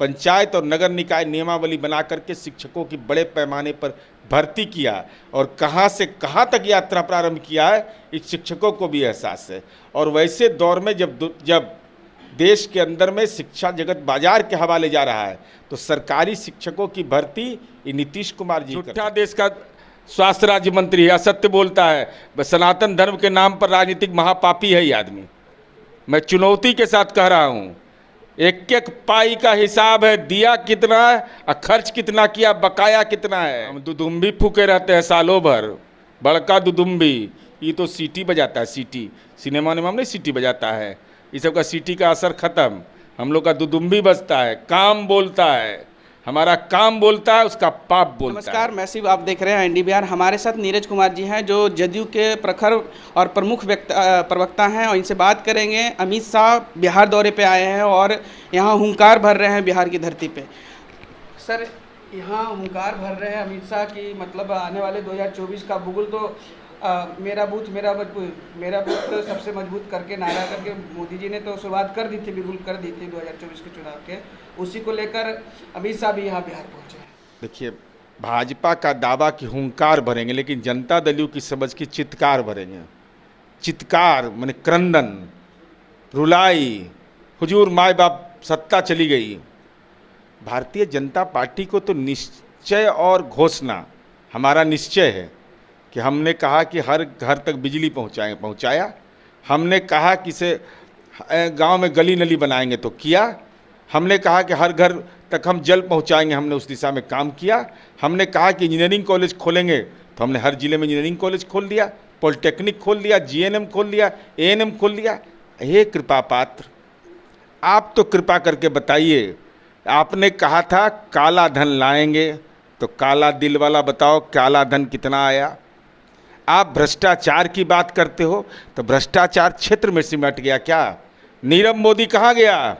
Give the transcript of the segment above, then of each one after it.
पंचायत और नगर निकाय नियमावली बना करके शिक्षकों की बड़े पैमाने पर भर्ती किया और कहां से कहां तक यात्रा प्रारंभ किया है, इस शिक्षकों को भी एहसास है। और वैसे दौर में जब देश के अंदर में शिक्षा जगत बाजार के हवाले जा रहा है, तो सरकारी शिक्षकों की भर्ती ये नीतीश कुमार जी झूठा देश का स्वास्थ्य राज्य मंत्री है, असत्य बोलता है। सनातन धर्म के नाम पर राजनीतिक महापापी है ये आदमी। मैं चुनौती के साथ कह रहा हूँ, एक एक पाई का हिसाब है, दिया कितना है और खर्च कितना किया, बकाया कितना है। हम दुदुम्बी फूके रहते हैं सालों भर, बड़का दुदुम्बी, ये तो सीटी बजाता है, सीटी सिनेमा में नहीं सीटी बजाता है, ये सब का सीटी का असर खत्म। हम लोग का दुदुम्बी बजता है, काम बोलता है, हमारा काम बोलता है, उसका पाप बोलता है। नमस्कार, मैं शिव, आप देख रहे हैं एनडी बिहार। हमारे साथ नीरज कुमार जी हैं जो जदयू के प्रखर और प्रमुख प्रवक्ता हैं, और इनसे बात करेंगे। अमित शाह बिहार दौरे पे आए हैं और यहाँ हुंकार भर रहे हैं बिहार की धरती पे। सर, यहाँ हुंकार भर रहे हैं अमित शाह की, मतलब आने वाले 2024 का बुगुल तो मेरा बूथ तो सबसे मजबूत करके नारा करके मोदी जी ने तो शुरुआत कर दी थी, बिल्कुल कर दी थी 2024 के चुनाव के। उसी को लेकर अमित शाह भी यहाँ बिहार पहुँचे। देखिए, भाजपा का दावा कि हुंकार भरेंगे, लेकिन जनता दल की समझ की चित्कार भरेंगे। चित्कार माने क्रंदन, रुलाई, हुजूर माए बाप सत्ता चली गई। भारतीय जनता पार्टी को तो निश्चय और घोषणा, हमारा निश्चय है कि हमने कहा कि हर घर तक बिजली पहुंचाया। हमने कहा कि इसे गांव में गली नली बनाएंगे तो किया। हमने कहा कि हर घर तक हम जल पहुंचाएंगे, हमने उस दिशा में काम किया। हमने कहा कि इंजीनियरिंग कॉलेज खोलेंगे तो हमने हर जिले में इंजीनियरिंग कॉलेज खोल दिया, पॉलिटेक्निक खोल दिया, जीएनएम खोल दिया, एएनएम खोल दिया। हे कृपा पात्र, आप तो कृपा करके बताइए। आपने कहा था काला धन लाएंगे, तो काला दिल वाला बताओ काला धन कितना आया। आप भ्रष्टाचार की बात करते हो तो भ्रष्टाचार क्षेत्र में सिमट गया क्या? नीरव मोदी कहाँ गया?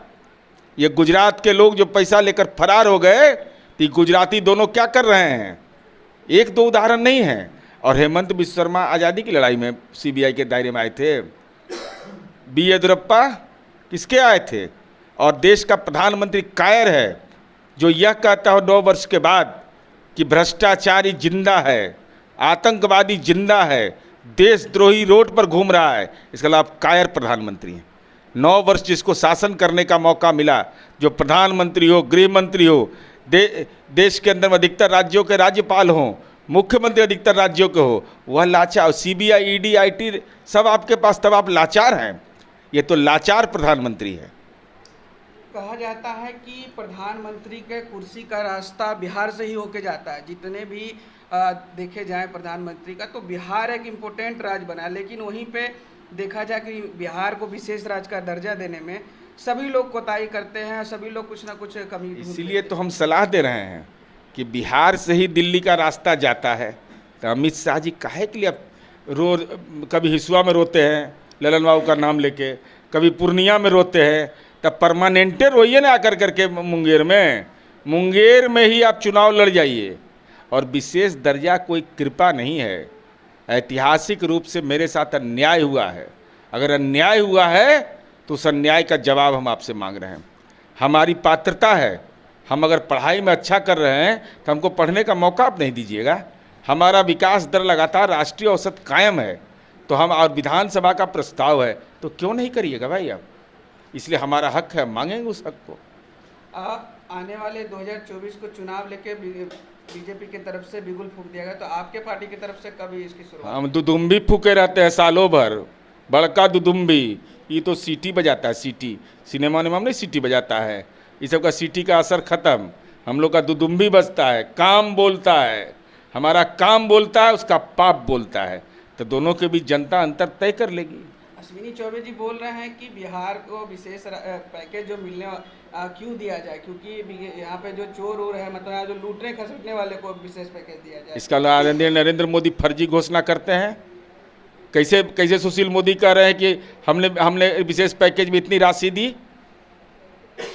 ये गुजरात के लोग जो पैसा लेकर फरार हो गए, तो ये गुजराती दोनों क्या कर रहे हैं? एक दो उदाहरण नहीं है। और हेमंत बिस्व शर्मा आज़ादी की लड़ाई में सीबीआई के दायरे में आए थे। बी येदियुरप्पा किसके आए थे? और देश का प्रधानमंत्री कायर है जो यह कहता हो 9 वर्ष के बाद कि भ्रष्टाचारी जिंदा है, आतंकवादी जिंदा है, देशद्रोही रोड पर घूम रहा है। इसके अलावा आप कायर प्रधानमंत्री हैं। 9 वर्ष जिसको शासन करने का मौका मिला, जो प्रधानमंत्री हो, गृह मंत्री हो, देश के अंदर अधिकतर राज्यों के राज्यपाल हों, मुख्यमंत्री अधिकतर राज्यों के हो, वह लाचार। सीबीआई, ईडी, आईटी सब आपके पास, तब आप लाचार हैं। ये तो लाचार प्रधानमंत्री है। कहा जाता है कि प्रधानमंत्री के कुर्सी का रास्ता बिहार से ही होके जाता है। जितने भी देखे जाए प्रधानमंत्री का, तो बिहार एक इम्पोर्टेंट राज्य बना है, लेकिन वहीं पे देखा जाए कि बिहार को विशेष राज्य का दर्जा देने में सभी लोग कोताही करते हैं, सभी लोग कुछ ना कुछ कमी। इसीलिए तो हम सलाह दे रहे हैं कि बिहार से ही दिल्ली का रास्ता जाता है। तो अमित शाह जी काहे के लिए रोज कभी हिसुआ में रोते हैं ललन बाबू का नाम लेके, कभी पूर्णिया में रोते हैं, तब परमानेंटे रोइए ना आकर करके मुंगेर में ही आप चुनाव लड़ जाइए। और विशेष दर्जा कोई कृपा नहीं है, ऐतिहासिक रूप से मेरे साथ अन्याय हुआ है। अगर अन्याय हुआ है तो उस अन्याय का जवाब हम आपसे मांग रहे हैं। हमारी पात्रता है, हम अगर पढ़ाई में अच्छा कर रहे हैं तो हमको पढ़ने का मौका आप नहीं दीजिएगा। हमारा विकास दर लगातार राष्ट्रीय औसत कायम है, तो हम और विधानसभा का प्रस्ताव है, तो क्यों नहीं करिएगा भाई आप? इसलिए हमारा हक है, मांगेंगे उस हक को। आने वाले 2024 को चुनाव लेके बीजेपी की तरफ से बिगुल फूंक दिया गया, तो आपके पार्टी की तरफ से कभी इसकी शुरुआत? हम दुदुम्बी फूके रहते हैं सालों भर, बड़का दुदुम्बी, ये तो सीटी बजाता है, सीटी सिनेमा में नहीं सीटी बजाता है, ये सब का सीटी का असर खत्म। हम लोग का दुदुम्बी बजता है, काम बोलता है, हमारा काम बोलता है, उसका पाप बोलता है। तो दोनों के बीच जनता अंतर तय कर लेगी। अश्विनी चौबे जी बोल रहे हैं कि बिहार को विशेष पैकेज जो मिलने क्यों दिया जाए, क्योंकि यहाँ पे जो चोर हो रहे हैं, मतलब यहाँ जो लूटने खसटने वाले को विशेष पैकेज दिया जाए। इसका नरेंद्र मोदी फर्जी घोषणा करते हैं। कैसे सुशील मोदी कह रहे हैं कि हमने विशेष पैकेज में इतनी राशि दी,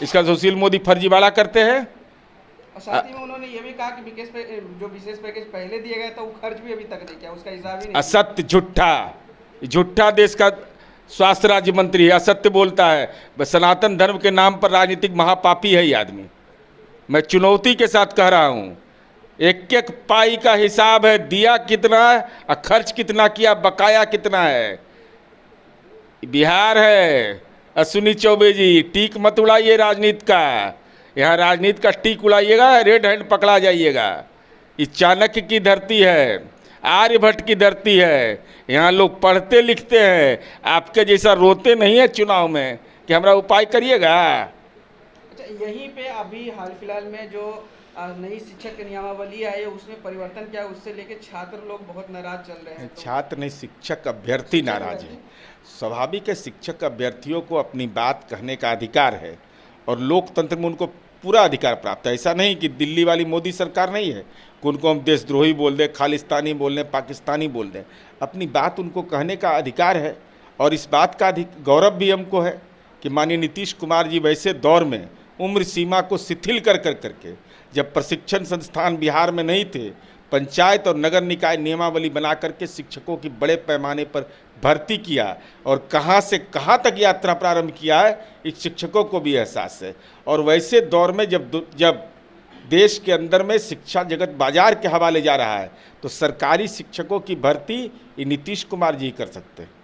इसका सुशील मोदी फर्जीवाड़ा करते हैं। और साथ ही में उन्होंने ये भी कहा कि जो विशेष पैकेज पहले दिया गया था वो खर्च भी अभी तक नहीं किया, उसका हिसाब ही नहीं। असत्य, झूठा देश का स्वास्थ्य राज्य मंत्री है, असत्य बोलता है। सनातन धर्म के नाम पर राजनीतिक महापापी है ये आदमी। मैं चुनौती के साथ कह रहा हूँ, एक एक पाई का हिसाब है, दिया कितना है और खर्च कितना किया, बकाया कितना है। बिहार है अश्विनी चौबे जी, टीक मत उड़ाइए राजनीति का, यहाँ राजनीति का टीक उड़ाइएगा रेड हैंड पकड़ा जाइएगा। ये चाणक्य की धरती है, आर्यभट्ट की धरती है, यहाँ लोग पढ़ते लिखते हैं, आपके जैसा रोते नहीं है चुनाव में कि हमारा उपाय करिएगा। अच्छा, यहीं पे अभी हाल फिलहाल में जो नई शिक्षक नियमावली आई है उसमें परिवर्तन क्या, उससे लेके छात्र लोग बहुत नाराज चल रहे हैं। छात्र नहीं, शिक्षक अभ्यर्थी नाराज है। स्वाभाविक है, शिक्षक अभ्यर्थियों को अपनी बात कहने का अधिकार है और लोकतंत्र में उनको पूरा अधिकार प्राप्त है। ऐसा नहीं कि दिल्ली वाली मोदी सरकार नहीं है कि उनको हम देशद्रोही बोल दें, खालिस्तानी बोल दें, पाकिस्तानी बोल दें। अपनी बात उनको कहने का अधिकार है और इस बात का गौरव भी हमको है कि माननीय नीतीश कुमार जी वैसे दौर में उम्र सीमा को शिथिल कर करके, जब प्रशिक्षण संस्थान बिहार में नहीं थे, पंचायत और नगर निकाय नियमावली बना करके शिक्षकों की बड़े पैमाने पर भर्ती किया और कहां से कहां तक यात्रा प्रारंभ किया है, इस शिक्षकों को भी एहसास है। और वैसे दौर में जब देश के अंदर में शिक्षा जगत बाजार के हवाले जा रहा है, तो सरकारी शिक्षकों की भर्ती ये नीतीश कुमार जी कर सकते हैं।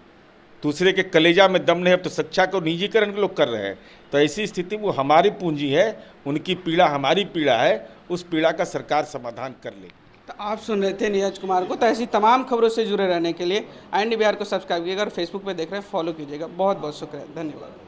दूसरे के कलेजा में दम नहीं है तो शिक्षा को निजीकरण लोग कर रहे हैं। तो ऐसी स्थिति वो हमारी पूंजी है, उनकी पीड़ा हमारी पीड़ा है, उस पीड़ा का सरकार समाधान कर ले। तो आप सुन रहे थे नीरज कुमार को। तो ऐसी तमाम खबरों से जुड़े रहने के लिए IND बिहार को सब्सक्राइब कीजिएगा और फेसबुक पे देख रहे हैं फॉलो कीजिएगा। बहुत बहुत शुक्रिया, धन्यवाद।